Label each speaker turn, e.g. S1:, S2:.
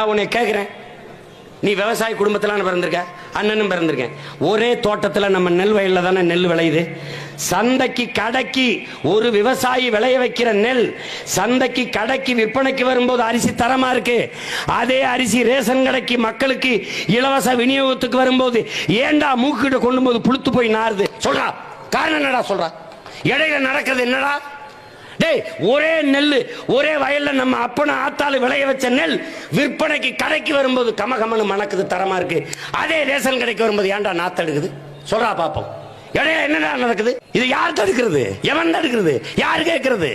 S1: நான் உன்னை கேட்கிறேன், நீ விவசாய குடும்பத்தில் பிறந்திருக்க, அண்ணனும் பிறந்திருக்கேன். ஒரே தோட்டத்தில் நம்ம நெல் வயலில் தானே நெல் விளையுது. சந்தைக்கு கடைக்கு ஒரு விவசாயி விளைய வைக்கிற நெல் சந்தைக்கு கடைக்கு விற்பனைக்கு வரும்போது அரிசி தரமா இருக்கு. அதே அரிசி ரேஷன் கடைக்கு மக்களுக்கு இலவச விநியோகத்துக்கு வரும்போது ஏண்டா மூக்கிட்ட கொண்டு போது புளுத்து போய் நாருது? சொல்றா, காரணம் என்னடா? சொல்றா, இடையில நடக்கிறது என்னடா? டேய், ஒரே நெல் ஒரே வயல்ல நம்ம அப்பன ஆத்தாளு விளைய வச்ச நெல் விற்பனைக்கு கடைக்கு வரும்போது கமகமனு மணக்குது, தரமா இருக்கு. அதே ரேஷன் கடைக்கு வரும்போது ஏன்டா நாத்து எடுக்குது? சொல்றா பாப்போம். இடையில என்னடா நடக்குது? இது யார் தடுக்கிறது? எவன் தடுக்கிறது? யார் கேட்கறது?